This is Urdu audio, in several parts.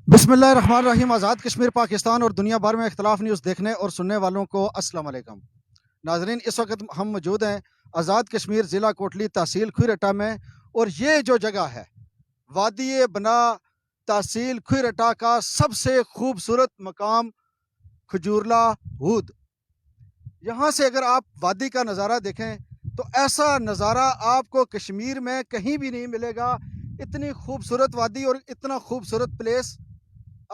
بسم اللہ الرحمن الرحیم۔ آزاد کشمیر پاکستان اور دنیا بھر میں اختلاف نیوز دیکھنے اور سننے والوں کو السلام علیکم۔ ناظرین، اس وقت ہم موجود ہیں آزاد کشمیر ضلع کوٹلی تحصیل کھوئی میں، اور یہ جو جگہ ہے وادی بنا تحصیل کھوئی کا سب سے خوبصورت مقام کھجورلا ہود۔ یہاں سے اگر آپ وادی کا نظارہ دیکھیں تو ایسا نظارہ آپ کو کشمیر میں کہیں بھی نہیں ملے گا۔ اتنی خوبصورت وادی اور اتنا خوبصورت پلیس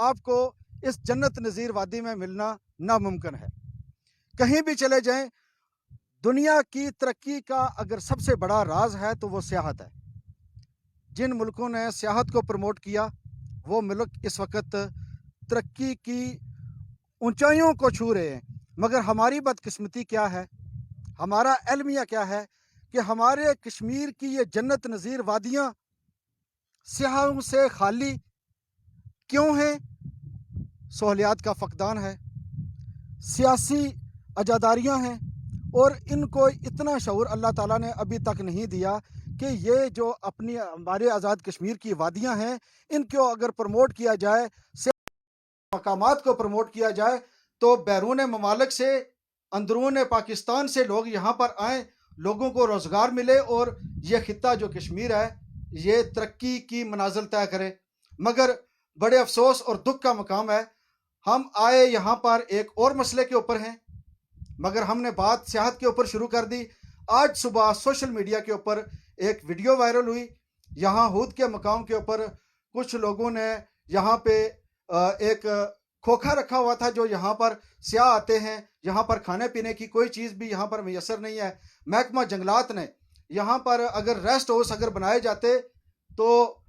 آپ کو اس جنت نظیر وادی میں ملنا ناممکن ہے۔ کہیں بھی چلے جائیں، دنیا کی ترقی کا اگر سب سے بڑا راز ہے تو وہ سیاحت ہے۔ جن ملکوں نے سیاحت کو پروموٹ کیا وہ ملک اس وقت ترقی کی اونچائیوں کو چھو رہے ہیں، مگر ہماری بدقسمتی کیا ہے، ہمارا المیہ کیا ہے کہ ہمارے کشمیر کی یہ جنت نظیر وادیاں سیاحوں سے خالی کیوں ہیں؟ سہولیات کا فقدان ہے، سیاسی اجاداریاں ہیں، اور ان کو اتنا شعور اللہ تعالیٰ نے ابھی تک نہیں دیا کہ یہ جو اپنی ہمارے آزاد کشمیر کی وادیاں ہیں ان کو اگر پروموٹ کیا جائے، مقامات کو پروموٹ کیا جائے تو بیرون ممالک سے، اندرون پاکستان سے لوگ یہاں پر آئیں، لوگوں کو روزگار ملے اور یہ خطہ جو کشمیر ہے یہ ترقی کی منازل طے کرے۔ مگر بڑے افسوس اور دکھ کا مقام ہے، ہم آئے یہاں پر ایک اور مسئلے کے اوپر ہیں، مگر ہم نے بات سیاحت کے اوپر شروع کر دی۔ آج صبح سوشل میڈیا کے اوپر ایک ویڈیو وائرل ہوئی، یہاں ہود کے مقام کے اوپر کچھ لوگوں نے یہاں پہ ایک کھوکھا رکھا ہوا تھا جو یہاں پر سیاح آتے ہیں، یہاں پر کھانے پینے کی کوئی چیز بھی یہاں پر میسر نہیں ہے۔ محکمہ جنگلات نے یہاں پر اگر ریسٹ ہاؤس اگر بنائے جاتے تو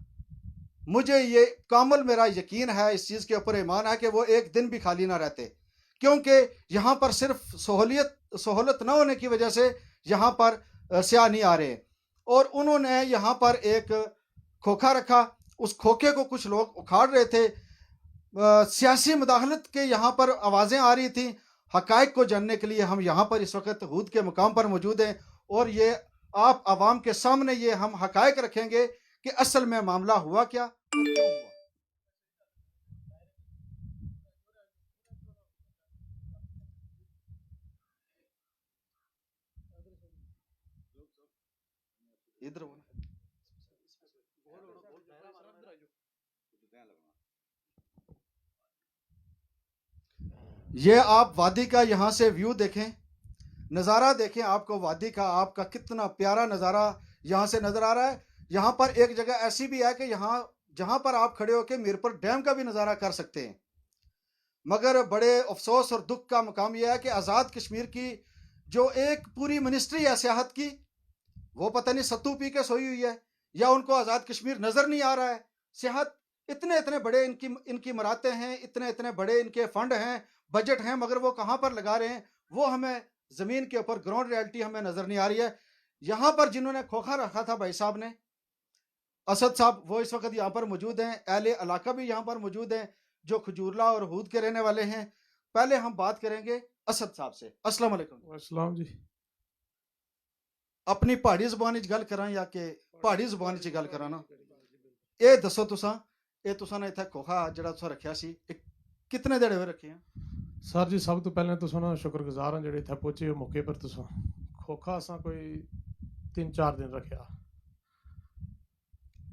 مجھے یہ کامل میرا یقین ہے، اس چیز کے اوپر ایمان ہے کہ وہ ایک دن بھی خالی نہ رہتے، کیونکہ یہااں پر صرف سہولت نہ ہونے کی وجہ سے یہاں پر سیاح نہیں آ رہے، اور انہوں نے یہاں پر ایک کھوکھا رکھا، اس کھوکھے کو کچھ لوگ اکھاڑ رہے تھے، سیاسی مداخلت کے یہاں پر آوازیں آ رہی تھیں۔ حقائق کو جاننے کے لیے ہم یہاں پر اس وقت ہود کے مقام پر موجود ہیں، اور یہ آپ عوام کے سامنے یہ ہم حقائق رکھیں گے کہ اصل میں معاملہ ہوا کیا اور کیوں ہوا۔ ادھر یہ آپ وادی کا یہاں سے ویو دیکھیں، نظارہ دیکھیں، آپ کو وادی کا آپ کا کتنا پیارا نظارہ یہاں سے نظر آ رہا ہے۔ یہاں پر ایک جگہ ایسی بھی ہے کہ یہاں جہاں پر آپ کھڑے ہو کے میرپور ڈیم کا بھی نظارہ کر سکتے ہیں، مگر بڑے افسوس اور دکھ کا مقام یہ ہے کہ آزاد کشمیر کی جو ایک پوری منسٹری ہے سیاحت کی، وہ پتہ نہیں ستو پی کے سوئی ہوئی ہے، یا ان کو آزاد کشمیر نظر نہیں آ رہا ہے۔ سیاحت اتنے بڑے ان کی مراتیں ہیں، اتنے بڑے ان کے فنڈ ہیں، بجٹ ہیں، مگر وہ کہاں پر لگا رہے ہیں وہ ہمیں زمین کے اوپر گراؤنڈ ریالٹی ہمیں نظر نہیں آ رہی ہے۔ یہاں پر جنہوں نے کھوکھا رکھا تھا بھائی صاحب نے، اسد صاحب، وہ اس وقت یہاں پر موجود ہیں، اہل علاقہ بھی یہاں پر موجود ہیں جو کھجورلا اور ہود کے رہنے والے ہیں۔ پہلے ہم بات کریں گے اسد صاحب سے۔ السلام علیکم۔ السلام جی۔ اپنی پہاڑی زبان وچ گل کراں یا کہ پہاڑی زبان وچ گل کراں نا؟ اے دسو تساں نے ایتھے کھوکھا جڑا تساں رکھیا سی کتنے دیڑے ہوئے رکھے ہیں؟ سر جی، سب تو پہلے تو شکر گزار ہوں جڑے اتنے پہنچے ہو موقع پر۔ تساں کھوکھا اساں کوئی 3-4 دن رکھیا۔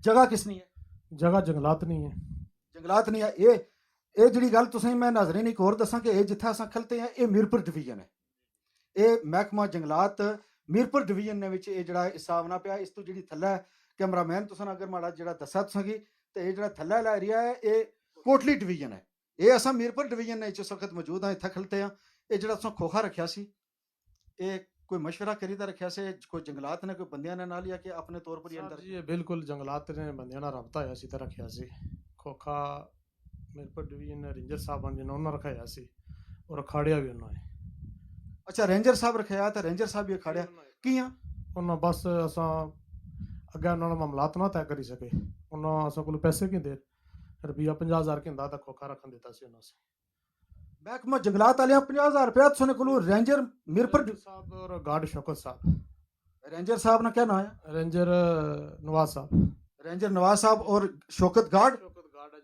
جگہ کس نہیں ہے؟ جگہ جنگلات نہیں ہے۔ جنگلات نہیں ہے۔ اے جڑی گل تسیں میں ناظرین ایک اور دساں کہ اے جتھے اساں کھلتے ہیں اے میرپور ڈویژن ہے، اے محکمہ جنگلات میرپور ڈویژن نے وچ اے جڑا حصہ آنا پیا۔ اس تو جڑی تھلے کیمرہ مین تساں اگر ماڑا جڑا دسا تساں کی تے اے جڑا تھلے والا ایریا ہے اے کوٹلی ڈویژن ہے، اے اساں میرپور ڈویژن نے اس وقت موجود ہیں، اتھے کھلتے ہیں۔ اے جڑا تساں کھوکھا رکھیا سی اے کوئی مشورہ کری تے رکھیا سے، کوئی جنگلات نے کوئی بندیاں نے نہ لیا کہ اپنے طور پر ہی سر اندر؟ جی یہ بالکل جنگلات نے بندیاں نال رابطہ ہویا سی تے رکھیا سی۔ کھوکھا میرپور ڈویژن رینجر صاحب جنہوں نے رکھایا سی اور اکھاڑیا بھی انہوں نے۔ اچھا، رینجر صاحب رکھایا تے رینجر صاحب بھی کھڑیا کیاں؟ انہوں بس اساں اگے انہوں نے معاملات نہ طے کری سکے، انہوں اساں کول پیسے کی دے روپیہ 50,000 کیندا تے کھوکھا رکھن دیتا سی انہوں سے۔ محکمہ جنگلات والے 50,000 روپیہ تساں کولوں رینجر میرپور صاحب اور گارڈ شوکت صاحب۔ رینجر صاحب نے کیا نام ہے؟ رینجر نواز صاحب۔ رینجر نواز صاحب اور شوکت گارڈ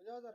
50,000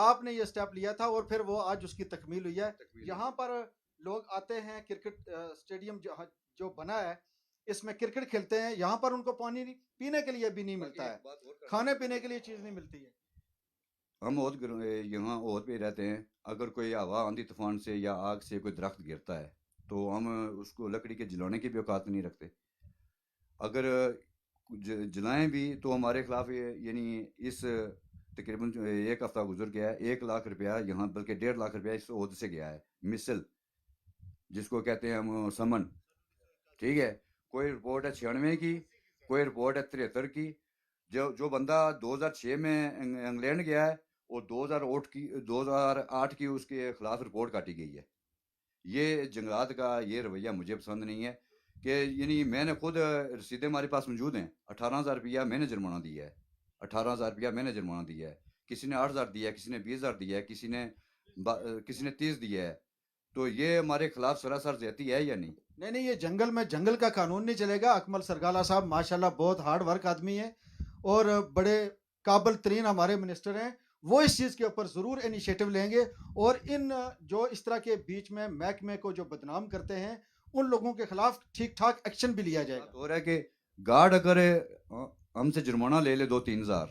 آپ نے یہ سٹیپ لیا تھا اور پھر وہ آج اس کی تکمیل ہوئی ہے. یہاں پر لوگ آتے ہیں, کرکٹ اسٹیڈیم جو بنا ہے اس میں کرکٹ کھیلتے ہیں, یہاں پر ان کو پانی پینے کے لیے بھی نہیں ملتا ہے, کھانے پینے کے لیے چیز نہیں ملتی ہے. ہم یہاں عہد پہ رہتے ہیں. اگر کوئی ہوا آندھی طوفان سے یا آگ سے کوئی درخت گرتا ہے تو ہم اس کو لکڑی کے جلانے کی بھی اوقات نہیں رکھتے. اگر جلائیں بھی تو ہمارے خلاف یعنی اس تقریباً 1 ہفتہ گزر گیا ہے, 1 لاکھ روپیہ یہاں بلکہ 1.5 لاکھ روپیہ اس عہد سے گیا ہے. مثل جس کو کہتے ہیں ہم سمن, ٹھیک ہے. کوئی رپورٹ ہے 96 کی, کوئی رپورٹ ہے 73 کی. جو بندہ 2006 میں انگلینڈ گیا ہے اور 2008 کی اس کے خلاف رپورٹ کاٹی گئی ہے. یہ جنگلات کا یہ رویہ مجھے پسند نہیں ہے کہ یعنی میں نے خود رسیدیں ہمارے پاس موجود ہیں. 18,000 روپیہ میں نے جرمانہ دیا ہے, 18,000 روپیہ میں نے جرمانہ دیا ہے. کسی نے 8,000 دیا ہے, کسی نے 20,000 دیا ہے, کسی نے 30 دیا ہے. تو یہ ہمارے خلاف سراسر زیادتی ہے یا نہیں؟ نہیں, یہ جنگل میں جنگل کا قانون نہیں چلے گا. اکمل سرگالہ صاحب ماشاءاللہ بہت ہارڈ ورک آدمی ہیں اور بڑے قابل ترین ہمارے منسٹر ہیں. وہ اس چیز کے اوپر ضرور انیشیٹو لیں گے اور ان جو اس طرح کے بیچ میں محکمے کو جو بدنام کرتے ہیں ان لوگوں کے خلاف ٹھیک ٹھاک ایکشن بھی لیا جائے گا. ہو رہا ہے کہ گارڈ اگر ہم سے جرمانہ لے لے 2-3 ہزار,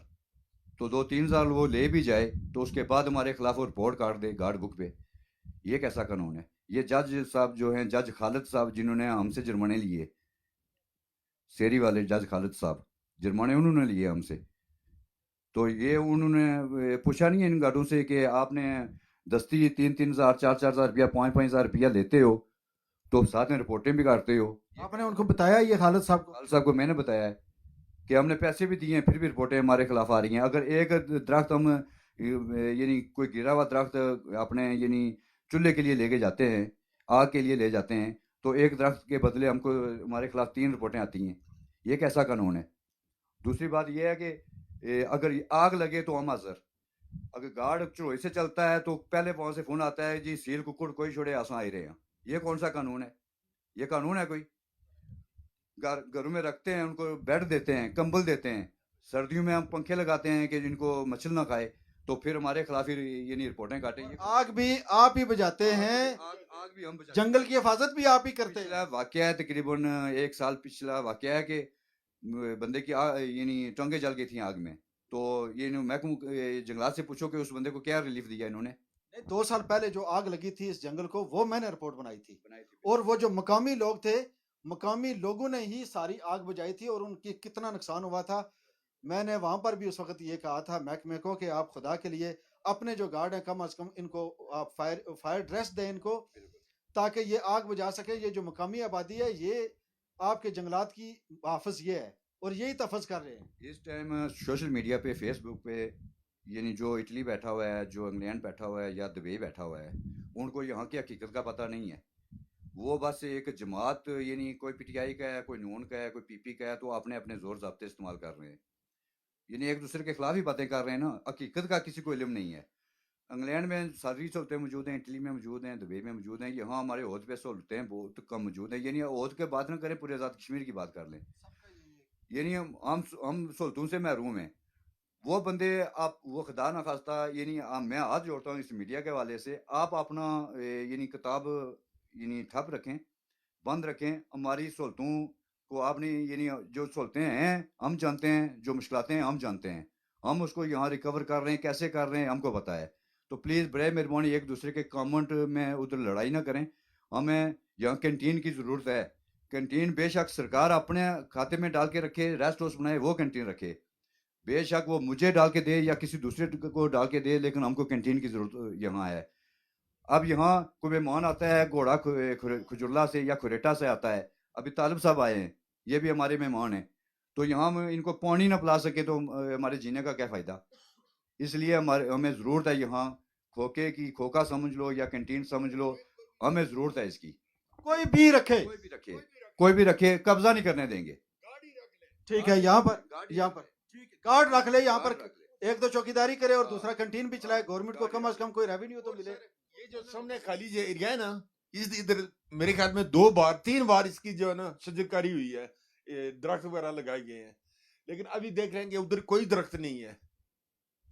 تو 2-3 ہزار وہ لے بھی جائے تو اس کے بعد ہمارے خلاف وہ رپورٹ کاٹ دے گارڈ بک پہ. یہ کیسا قانون ہے؟ یہ جج صاحب جو ہیں, جج خالد صاحب جنہوں نے ہم سے جرمانے لیے, سیری والے جج خالد صاحب, جرمانے انہوں نے لیے ہم سے. تو یہ انہوں نے پوچھا نہیں ہے ان گارڈوں سے کہ آپ نے دستی 3-3 ہزار 4-4 ہزار روپیہ 5-5 ہزار روپیہ لیتے ہو تو ساتھ میں رپورٹیں بھی کاٹتے ہو. آپ نے ان کو بتایا یہ خالد صاحب کو؟ خالد صاحب کو میں نے بتایا ہے کہ ہم نے پیسے بھی دیے ہیں پھر بھی رپورٹیں ہمارے خلاف آ رہی ہیں. اگر ایک درخت ہم یعنی کوئی گرا ہوا درخت اپنے یعنی چولہے کے لیے لے کے جاتے ہیں, آگ کے لیے لے جاتے ہیں, تو ایک درخت کے بدلے ہم کو ہمارے خلاف 3 رپورٹیں آتی ہیں. یہ کیسا قانون ہے؟ دوسری بات یہ ہے کہ اگر آگ لگے تو ہم حاضر. اگر گارڈ چڑوئی سے چلتا ہے تو پہلے وہاں سے فون آتا ہے جی سیل ککڑ کوئی چھوڑے آساں آئی رہے ہیں. یہ کون سا قانون ہے؟ یہ قانون ہے کوئی؟ گھروں میں رکھتے ہیں, ان کو بیڈ دیتے ہیں, کمبل دیتے ہیں, سردیوں میں ہم پنکھے لگاتے ہیں کہ جن کو مچھر نہ کھائے, تو پھر ہمارے خلاف یعنی رپورٹیں کاٹیں. آگ بھی آپ ہی بجاتے ہیں, آگ بھی ہم جنگل کی حفاظت بھی آپ ہی کرتے ہیں. پچھلا واقعہ ہے تقریباً 1 سال پچھلا واقعہ ہے کہ بندے کی یعنی ٹانگیں جل گئی تھیں آگ میں. تو یہ محکمہ جنگلات سے پوچھو کہ اس بندے کو کیا ریلیف دیا انہوں نے. 2 سال پہلے جو آگ لگی تھی اس جنگل کو وہ میں نے رپورٹ بنائی تھی, اور وہ جو مقامی لوگ تھے, مقامی لوگوں نے ہی ساری آگ بجائی تھی اور ان کی کتنا نقصان ہوا تھا. میں نے وہاں پر بھی اس وقت یہ کہا تھا محکمے کو کہ آپ خدا کے لیے اپنے جو گارڈ ہیں کم از کم ان کو آپ فائر ڈریس دیں ان کو, تاکہ یہ آگ بجا سکے. یہ جو مقامی آبادی ہے یہ آپ کے جنگلات کی حافظ یہ ہے اور یہی تحفظ کر رہے ہیں. اس ٹائم سوشل میڈیا پہ فیس بک پہ یعنی جو اٹلی بیٹھا ہوا ہے, جو انگلینڈ بیٹھا ہوا ہے یا دبئی بیٹھا ہوا ہے, ان کو یہاں کی حقیقت کا پتہ نہیں ہے. وہ بس ایک جماعت یعنی کوئی پی ٹی آئی کا ہے, کوئی نون کا ہے, کوئی پی پی کا ہے, تو اپنے اپنے زور ضابطے استعمال کر رہے ہیں. یعنی ایک دوسرے کے خلاف ہی باتیں کر رہے ہیں نا, حقیقت کا کسی کو علم نہیں ہے. انگلینڈ میں ساری سہولتیں موجود ہیں, اٹلی میں موجود ہیں, دبئی میں موجود ہیں. یہاں ہمارے عہد پہ سہولتیں بہت کم موجود ہیں. یعنی عہد کے بات نہ کریں, پورے آزاد کشمیر کی بات کر لیں. یعنی ہم سہولتوں سے محروم ہیں. وہ بندے آپ وہ خدا نہ خواستہ یعنی میں ہاتھ جوڑتا ہوں اس میڈیا کے حوالے سے, آپ اپنا یعنی کتاب یعنی ٹھپ رکھیں, بند رکھیں. ہماری سہولتوں کو آپ نے یعنی جو سہولتیں ہیں ہم جانتے ہیں, جو مشکلاتیں ہیں ہم جانتے ہیں, ہم اس کو یہاں ریکور کر رہے ہیں, کیسے کر رہے ہیں ہم کو پتہ ہے. تو پلیز برائے مہربانی ایک دوسرے کے کامنٹ میں ادھر لڑائی نہ کریں. ہمیں یہاں کینٹین کی ضرورت ہے. کینٹین بے شک سرکار اپنے کھاتے میں ڈال کے رکھے, ریسٹ ہاؤس بنائے, وہ کینٹین رکھے. بے شک وہ مجھے ڈال کے دے یا کسی دوسرے کو ڈال کے دے, لیکن ہم کو کینٹین کی ضرورت یہاں ہے. اب یہاں کوئی مہمان آتا ہے گھوڑا کھجرلا سے یا کھریٹا سے آتا ہے, ابھی طالب صاحب آئے ہیں, یہ بھی ہمارے مہمان ہیں, تو یہاں ہم ان کو پانی نہ پلا سکے تو ہمارے جینے کا کیا فائدہ. اس لیے ہمیں ضرورت ہے یہاں کھوکے کی, کھوکا سمجھ لو یا کینٹین سمجھ لو, ہمیں ضرورت ہے اس کی. کوئی بھی رکھے, کوئی بھی رکھے, قبضہ نہیں کرنے دیں گے. ٹھیک ہے, یہاں پر گارڈ رکھ لے, یہاں پر ایک تو چوکیداری کرے اور دوسرا کنٹین بھی چلائے. گورنمنٹ کو کم از کم کوئی ریونیو تو ملے. یہ جو سامنے خالی جو ایریا ہے نا, ادھر میرے خیال میں 2-3 بار اس کی جو ہے نا شجرکاری ہوئی ہے, درخت وغیرہ لگائے گئے ہیں, لیکن ابھی دیکھ رہے ہیں کہ ادھر کوئی درخت نہیں ہے.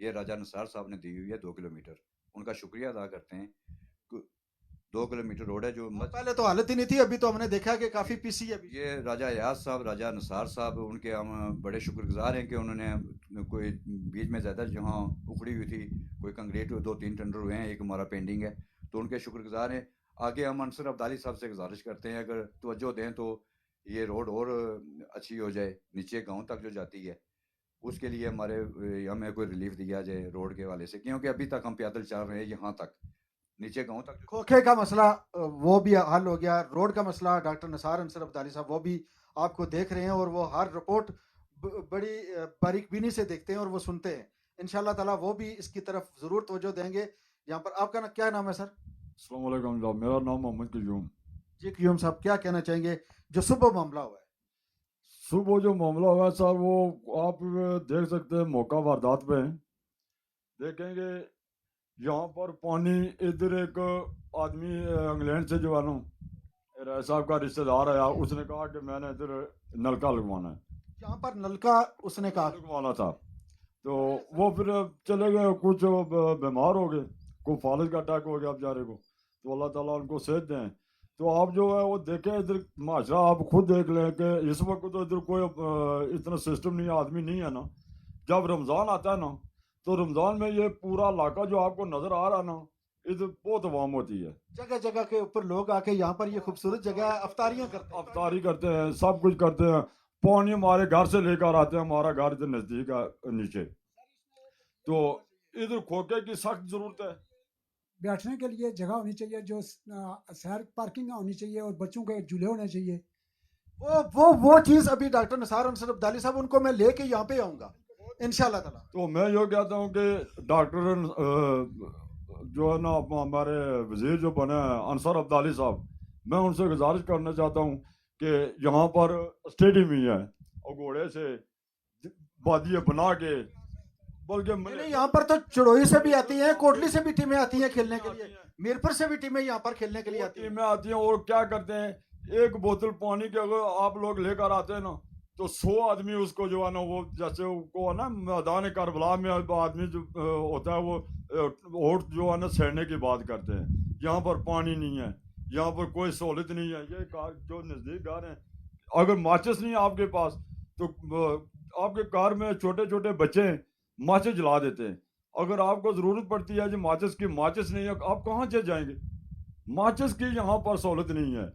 یہ راجہ نثار صاحب نے دی ہوئی ہے 2 کلومیٹر. ان کا شکریہ ادا کرتے ہیں. 2 کلومیٹر روڈ ہے جو پہلے تو حالت ہی نہیں تھی, ابھی تو ہم نے دیکھا کہ کافی پیسی ہے. یہ راجہ ایاز صاحب, راجہ نثار صاحب, ان کے ہم بڑے شکر گزار ہیں کہ انہوں نے کوئی بیچ میں زیادہ جہاں اکھڑی ہوئی تھی کوئی کنکریٹ 2-3 ٹینڈر ہوئے ہیں, ایک ہمارا پینڈنگ ہے, تو ان کے شکر گزار ہیں. آگے ہم انصر عبدالی صاحب سے گزارش کرتے ہیں اگر توجہ دیں تو یہ روڈ اور اچھی ہو جائے نیچے گاؤں تک جو جاتی ہے, اس کے لیے ہمیں کوئی ریلیف دیا جائے روڈ کے حوالے سے, کیونکہ ابھی تک ہم پیدل چل رہے ہیں یہاں تک نیچے گاؤں تک. کھوکھے کا مسئلہ وہ بھی حل ہو گیا, روڈ کا مسئلہ ڈاکٹر نثار انصر عبدالی صاحب وہ بھی آپ کو دیکھ رہے ہیں, اور وہ ہر رپورٹ بڑی باریک بینی سے دیکھتے ہیں اور وہ سنتے ہیں. انشاءاللہ تعالیٰ وہ بھی اس کی طرف ضرور توجہ دیں گے. یہاں پر آپ کا کیا نام ہے سر؟ السلام علیکم جناب, میرا نام محمد قیوم. جی قیوم صاحب, کیا کہنا چاہیں گے جو صبح معاملہ ہوا ہے؟ صبح جو معاملہ ہوا ہے سر, وہ آپ دیکھ سکتے ہیں موقع واردات پہ دیکھیں گے. یہاں پر پانی, ادھر ایک آدمی انگلینڈ سے جو ہے نا رائے صاحب کا رشتہ دار آیا, اس نے کہا کہ میں نے ادھر نلکا لگوانا ہے. یہاں پر نلکا اس نے کہا لگوانا تھا, تو وہ پھر چلے گئے, کچھ بیمار ہو گئے, کوئی فالج کا اٹیک ہو گیا بیچارے کو, تو اللہ تعالیٰ ان کو صحت دیں. تو آپ جو ہے وہ دیکھیں ادھر معاشرہ, آپ خود دیکھ لیں کہ اس وقت تو ادھر کوئی اتنا سسٹم نہیں ہے, آدمی نہیں ہے نا. جب رمضان آتا ہے نا تو رمضان میں یہ پورا علاقہ جو آپ کو نظر آ رہا نا, ادھر بہت عوام ہوتی ہے. جگہ جگہ کے اوپر لوگ آ کے یہاں پر یہ خوبصورت جگہ ہے, افطاریاں کرتے ہیں. افطاری کرتے ہیں, سب کچھ کرتے ہیں. پانی ہمارے گھر سے لے کر آتے ہیں, ہمارا گھر ادھر نزدیک ہے نیچے. تو ادھر کھوکے کی سخت ضرورت ہے. بیٹھنے کے لیے جگہ ہونی چاہیے, جو سیر پارکنگ ہونی چاہیے, اور بچوں کے جھولے ہونے چاہیے. وہ چیز ابھی ڈاکٹر نثار انصر عبدالی صاحب, ان کو میں لے کے یہاں پہ آؤں گا انشاءاللہ تعالیٰ. تو میں یہ کہتا ہوں کہ ڈاکٹر جو ہے نا ہمارے وزیر جو بنے ہیں انصر عبدالی صاحب, میں ان سے گزارش کرنا چاہتا ہوں کہ یہاں پر اسٹیڈیم ہی ہے, اور گھوڑے سے بادیاں بنا کے, بلکہ یہاں پر تو چڑوئی سے بھی آتی ہیں, کوٹلی سے بھی ٹیمیں آتی ہیں کھیلنے کے لیے, میرپور سے بھی ٹیمیں یہاں پر کھیلنے کے لیے آتی ہیں. ٹیمیں آتی ہیں, اور کیا کرتے ہیں, ایک بوتل پانی کے اگر آپ لوگ لے کر آتے ہیں نا تو 100 آدمی اس کو جو ہے نا, وہ جیسے کو نا میدان کربلا میں آدمی جو ہوتا ہے وہ اوٹ جو ہے نا سیڑنے کی بات کرتے ہیں. یہاں پر پانی نہیں ہے, یہاں پر کوئی سہولت نہیں ہے. یہ کار جو نزدیک گھر ہیں, اگر ماچس نہیں ہے آپ کے پاس تو آپ کے کار میں چھوٹے چھوٹے بچے ماچس جلا دیتے ہیں. اگر آپ کو ضرورت پڑتی ہے جو ماچس کی, ماچس نہیں ہے, آپ کہاں سے جائیں گے؟ ماچس کی یہاں پر سہولت نہیں ہے.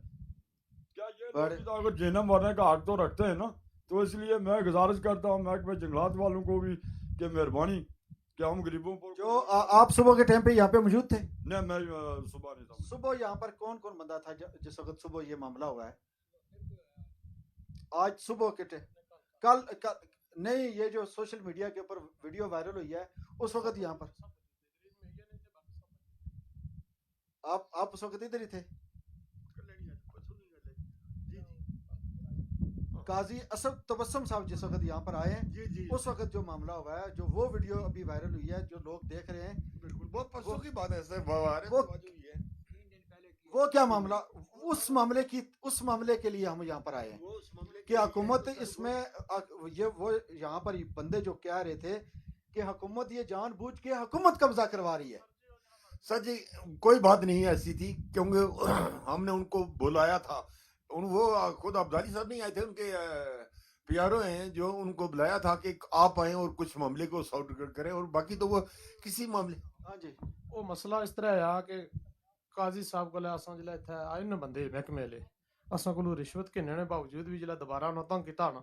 کیا یہ لوگ اگر جینا مرنے کا حق تو رکھتے ہیں نا, تو اس لیے میں گزارش کرتا ہوں محکمہ جنگلات والوں کو بھی کہ مہربانی کہ ہم غریبوں پر. جو آپ صبح کے ٹائم پہ یہاں پہ موجود تھے؟ نہیں, میں صبح نہیں تھا. صبح یہاں پر کون کون بندہ تھا جس وقت صبح یہ معاملہ ہوا ہے؟ آج صبح کے کل نہیں, یہ جو سوشل میڈیا کے اوپر ویڈیو وائرل ہوئی ہے اس وقت یہاں پر آپ اس وقت ادھر ہی تھے؟ قاضی اسد تبسم صاحب جس وقت یہاں پر آئے ہیں اس وقت جو معاملہ ہوا ہے, جو وہ ویڈیو ابھی وائرل ہوئی ہے, جو لوگ دیکھ رہے ہیں, بالکل بہت پرسوں کی بات ہے سر. وہ کیا معاملہ, اس معاملے کے لیے ہم یہاں پر آئے ہیں کہ حکومت اس میں وہ یہاں پر بندے جو کہہ رہے تھے کہ حکومت یہ جان بوجھ کے حکومت قبضہ کروا رہی ہے. سر جی کوئی بات نہیں ایسی تھی, کیونکہ ہم نے ان کو بلایا تھا. وہ خود عبدالی صاحب نہیں آئے تھے, ان کے پی آر او ہیں جو ان کو بلایا تھا کہ آپ آئیں اور کچھ معاملے کو سارٹ کریں, اور باقی تو وہ کسی معاملے. ہاں جی, وہ مسئلہ اس طرح ہے کہ قاضی صاحب کو اساں جلے اتھے آئے نے بندے محکمے لے, اساں کو رشوت کے نے باوجود بھی جلے دوبارہ نہ تنگ کیتا نا,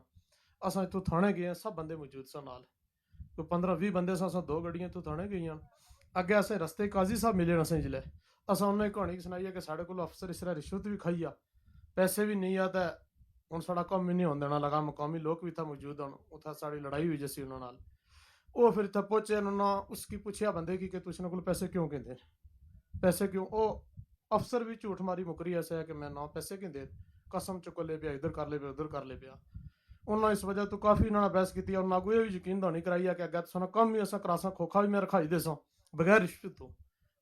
اساں اتوں تھانے گئے, سب بندے موجود سن نال, تو 15-20 بندے سن, اساں 2 گڈیاں تو تھانے گئیاں. اگے اسے رستے قاضی صاحب ملے نہ جلے, اساں انہیں کہانی سنائی ہے کہ ساڈے کول افسر اس طرح رشوت بھی کھائی آ, پیسے بھی نہیں آتا, ہن ساڈا کم بھی نہیں ہون دینا لگا. مقامی لوگ بھی تھا موجود, ہن اتھا ساڈی لڑائی ہوئی جیسی انہاں نال. وہ پھر اتھے پہنچے, انہوں نے اس کی پوچھیا بندے کی کہ تسی انہاں کول پیسے کیوں کہندے, پیسے کیوں؟ او افسر بھی جھوٹ ماری مکری ایسا ہے کہ میں نہ پیسے کہندے, قسم چکو لے پیا, ادھر کر لے پیا, ادھر کر لے پیا. انہوں نے اس وجہ تو کافی انہوں نے بحث کی, اور ناگو یہ بھی یقین دہانی کرائی ہے کہ اگے تو کم ہی اساں کراساں, کھوکھا بھی میں رکھائی دے ساں بغیر رشوت تو.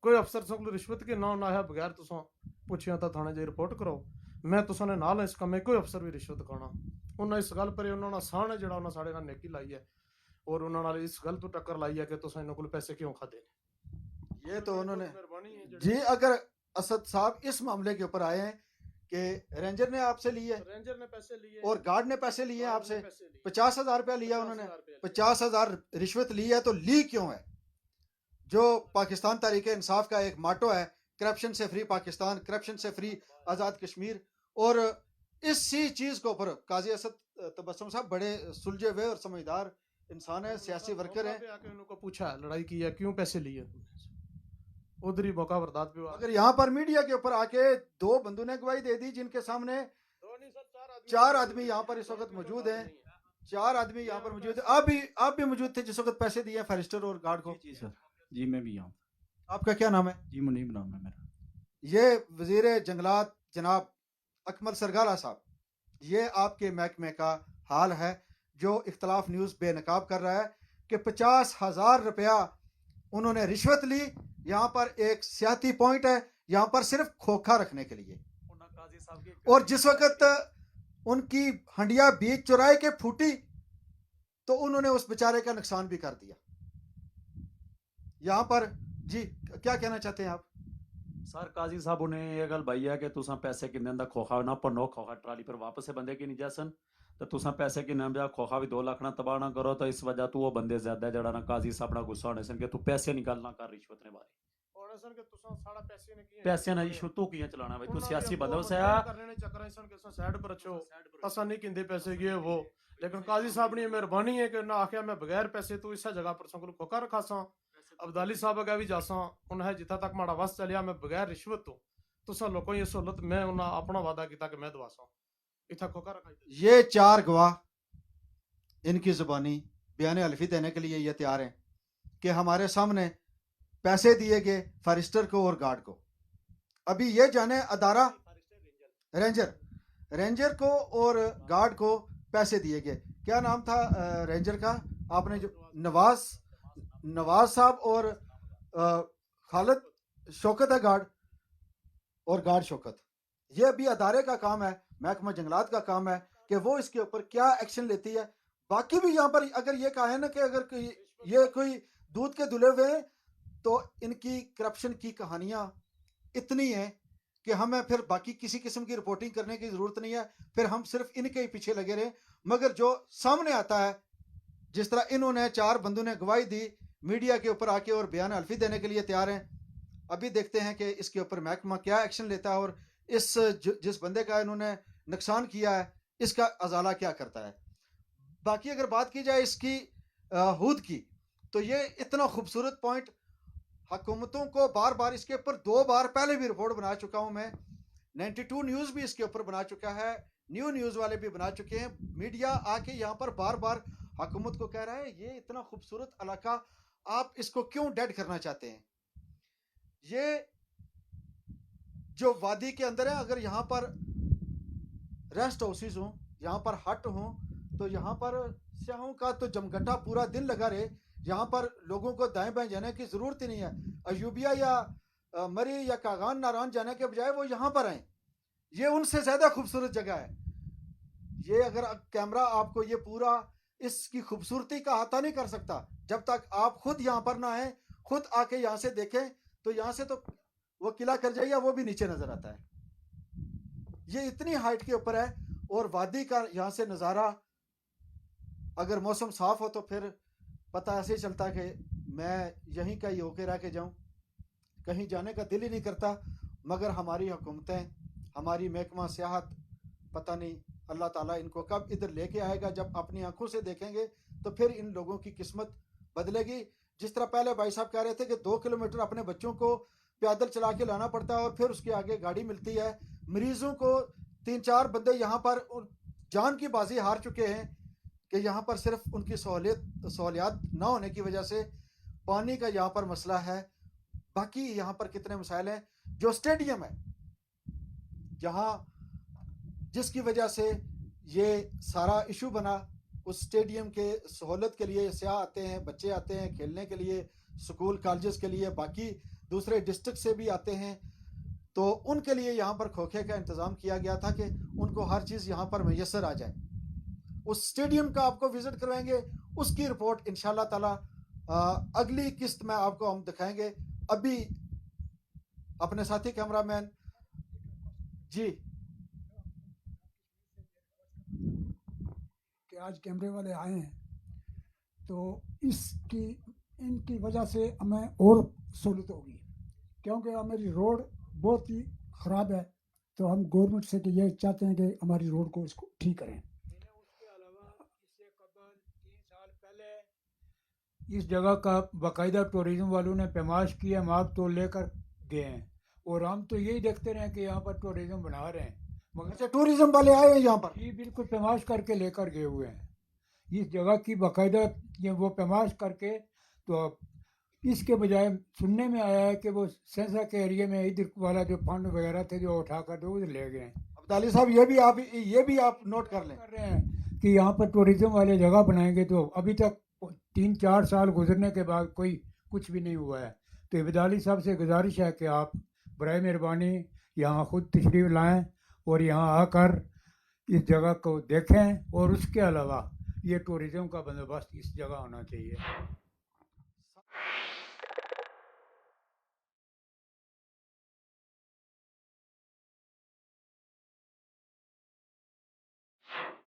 کوئی افسر سن کو رشوت کے نہ ہے بغیر تساں پوچھیاں تا تھانے جی رپورٹ کرو, میں تساں نے نال اس کمے کوئی افسر بھی رشوت کھانا. انہوں اس گل پر انہوں نے سانے جڑا انہوں ساڑے نال نیکی لائی ہے, اور انہوں نے اس گل تو ٹکر لائی ہے کہ تساں انہاں کول پیسے کیوں کھادے نے. یہ تو انہوں نے مہربانی ہے جی اگر اسد صاحب اس معاملے کے اوپر آئے ہیں کہ رینجر نے آپ سے لیے رینجر نے پیسے لیے اور گارڈ نے پیسے لیے آپ سے پیسے لیے. 50,000 روپیہ لیا انہوں نے 50,000 50,000 رشوت لی ہے تو لی کیوں ہے؟ جو پاکستان تحریک انصاف کا ایک ماٹو ہے کرپشن سے فری پاکستان کرپشن سے فری آزاد کشمیر اور اسی چیز کے اوپر قاضی اسد تبسم صاحب بڑے سلجھے ہوئے اور سمجھدار انسان ہے سیاسی ورکر ہیں آ کے انہوں کو پوچھا لڑائی کی ہے کیوں پیسے لیے ادھر ہی موقع برداد پہ اگر یہاں پر میڈیا کے اوپر آ کے 2 بندوں نے گواہی دے دی جن کے سامنے 4 آدمی یہاں پر اس وقت موجود ہیں 4 آدمی یہاں پر موجود ہیں آپ بھی موجود تھے جس وقت پیسے دیے فارسٹر اور گارڈ کو جی سر جی میں بھی ہوں آپ کا کیا نام ہے؟ جی منیب نام ہے میرا. یہ وزیر جنگلات جناب اکمل سرگالہ صاحب یہ آپ کے محکمے کا حال ہے جو اختلاف نیوز بے نقاب کر رہا ہے کہ 50,000 روپیہ انہوں نے رشوت لی. یہاں پر ایک سیاحتی پوائنٹ ہے یہاں پر صرف کھوکھا رکھنے کے لیے اور جس وقت ان کی ہنڈیا بیچ چرائے کے پھوٹی تو انہوں نے اس بیچارے کا نقصان بھی کر دیا. یہاں پر جی کیا کہنا چاہتے ہیں آپ؟ سر قاضی صاحب نے یہ گل بھائی ہے کہ تساں پیسے کنے دا کھوخا نہ پنو کھوخا ٹرالی پر واپس سے بندے کی نہیں جیسن تو تساں پیسے کنے دا کھوخا بھی 2 لاکھ نہ تباہ نہ کرو تو اس وجہ تو وہ بندے زیادہ ہے جڑا نا قاضی صاحب نہ غصہ ہونے سن کہ تو پیسے نکالنا کر رشوت نے باری اور سن کہ تساں ساڑا پیسے نے کیے پیسے نہ رشوت تو کیاں چلانا بھائی تو سیاسی بندوں سے کرنے نے چکر سن کہ سائیڈ پر اچھو اساں نہیں کیندے پیسے گئے وہ لیکن قاضی صاحب نے مہربانی ہے کہ نہ آکھیا میں بغیر پیسے تو اس جگہ پر سن کو کھوکا رکھا سا عبدالی صاحب اگے بھی جاساں انہیں جتھا تک ماڑا وس چلیا میں بغیر رشوت تو تساں لوگوں یہ سہولت میں انہاں اپنا وعدہ کیتا کہ میں دواساں اتھا کھوکا رکھا. یہ 4 گواہ ان کی زبانی بیان الفی دینے کے لیے یہ تیار ہیں کہ ہمارے سامنے پیسے دیے گئے فارسٹر کو اور گارڈ کو. ابھی یہ جانے ادارہ رینجر کو اور گارڈ کو پیسے دیے گئے. کیا نام تھا رینجر کا آپ نے جو نواز صاحب اور خالد شوکت ہے گارڈ اور گارڈ شوکت. یہ ابھی ادارے کا کام ہے محکمہ جنگلات کا کام ہے کہ وہ اس کے اوپر کیا ایکشن لیتی ہے. باقی بھی یہاں پر اگر یہ کہا ہے نا کہ اگر یہ کوئی دودھ کے دھلے ہوئے ہیں تو ان کی کرپشن کی کہانیاں اتنی ہیں کہ ہمیں پھر باقی کسی قسم کی رپورٹنگ کرنے کی ضرورت نہیں ہے. پھر ہم صرف ان کے ہی پیچھے لگے رہے. مگر جو سامنے آتا ہے جس طرح انہوں نے 4 بندوں نے گواہی دی میڈیا کے اوپر آ کے اور بیان الفی دینے کے لیے تیار ہیں. ابھی دیکھتے ہیں کہ اس کے اوپر محکمہ کیا ایکشن لیتا ہے اور اس جس بندے کا انہوں نے نقصان کیا ہے اس کا ازالہ کیا کرتا ہے. باقی اگر بات کی جائے اس کی ہود کی تو یہ اتنا خوبصورت پوائنٹ حکومتوں کو بار بار اس کے اوپر 2 بار پہلے بھی رپورٹ بنا چکا ہوں میں. 92 نیوز بھی اس کے اوپر بنا چکا ہے نیو نیوز والے بھی بنا چکے ہیں. میڈیا آ کے یہاں پر بار بار حکومت کو کہہ رہا ہے یہ اتنا خوبصورت علاقہ آپ اس کو کیوں ڈیڈ کرنا چاہتے ہیں. یہ جو وادی کے اندر ہے اگر یہاں پر ریسٹ ہاؤسز ہوں یہاں پر ہٹ ہوں تو یہاں پر سیاحوں کا تو جمگٹا پورا دن لگا رہے. یہاں پر لوگوں کو دائیں بائیں جانے کی ضرورت ہی نہیں ہے. ایوبیہ یا مری یا کاغان ناران جانے کے بجائے وہ یہاں پر آئیں. یہ ان سے زیادہ خوبصورت جگہ ہے. یہ اگر کیمرہ آپ کو یہ پورا اس کی خوبصورتی کا احاطہ نہیں کر سکتا جب تک آپ خود یہاں پر نہ آئیں خود آ کے یہاں سے دیکھیں تو یہاں سے تو وہ قلعہ کرجائیہ وہ بھی نیچے نظر آتا ہے. یہ اتنی ہائٹ کے اوپر ہے اور وادی کا یہاں سے نظارہ اگر موسم صاف ہو تو پھر پتہ ایسے ہی چلتا کہ میں یہیں کا ہی ہو کے رہ کے جاؤں. کہیں جانے کا دل ہی نہیں کرتا. مگر ہماری حکومتیں ہماری محکمہ سیاحت پتہ نہیں اللہ تعالیٰ ان کو کب ادھر لے کے آئے گا. جب اپنی آنکھوں سے دیکھیں گے تو پھر ان لوگوں کی قسمت بدلے گی. جس طرح پہلے بھائی صاحب کہہ رہے تھے کہ 2 کلومیٹر اپنے بچوں کو پیدل چلا کے لانا پڑتا ہے اور پھر اس کے آگے گاڑی ملتی ہے. مریضوں کو 3-4 بندے یہاں پر جان کی بازی ہار چکے ہیں کہ یہاں پر صرف ان کی سہولیات نہ ہونے کی وجہ سے پانی کا یہاں پر مسئلہ ہے. باقی یہاں پر کتنے مسائل ہیں. جو اسٹیڈیم ہے جہاں جس کی وجہ سے یہ سارا ایشو بنا اس اسٹیڈیم کے سہولت کے لیے سیاح آتے ہیں بچے آتے ہیں کھیلنے کے لیے سکول کالجز کے لیے باقی دوسرے ڈسٹرکٹ سے بھی آتے ہیں تو ان کے لیے یہاں پر کھوکھے کا انتظام کیا گیا تھا کہ ان کو ہر چیز یہاں پر میسر آ جائے. اس اسٹیڈیم کا آپ کو وزٹ کروائیں گے اس کی رپورٹ انشاءاللہ تعالی اگلی قسط میں آپ کو ہم دکھائیں گے. ابھی اپنے ساتھی کیمرہ مین جی کہ آج کیمرے والے آئے ہیں تو ان کی وجہ سے ہمیں اور سہولت ہوگی، کیونکہ ہماری روڈ بہت ہی خراب ہے. تو ہم گورنمنٹ سے کہ یہ چاہتے ہیں کہ ہماری روڈ کو اس کو ٹھیک کریں. اس کے علاوہ اس سے قبل 3 سال پہلے اس جگہ کا باقاعدہ ٹورزم والوں نے پیمائش کی ہے، ماپ تو لے کر گئے ہیں، اور ہم تو یہی دیکھتے رہے کہ یہاں پر ٹورزم بنا رہے ہیں، مگر اچھا ٹوریزم والے آئے ہیں یہاں پر؟ یہ بالکل پیمائش کر کے لے کر گئے ہوئے ہیں اس جگہ کی باقاعدہ. یہ وہ پیمائش کر کے، تو اس کے بجائے سننے میں آیا ہے کہ وہ سینسا کے ایریے میں ادھر والا جو فنڈ وغیرہ تھے جو اٹھا کر دو ادھر لے گئے ہیں. عبدالی صاحب یہ بھی آپ نوٹ کر لیں. کر رہے ہیں کہ یہاں پر ٹورزم والے جگہ بنائیں گے، تو ابھی تک 3-4 سال گزرنے کے بعد کوئی کچھ بھی نہیں ہوا ہے. تو عبدالی صاحب سے گزارش ہے کہ آپ برائے مہربانی یہاں خود تشریف لائیں اور یہاں آ کر اس جگہ کو دیکھیں، اور اس کے علاوہ یہ ٹورزم کا بندوبست اس جگہ ہونا چاہیے.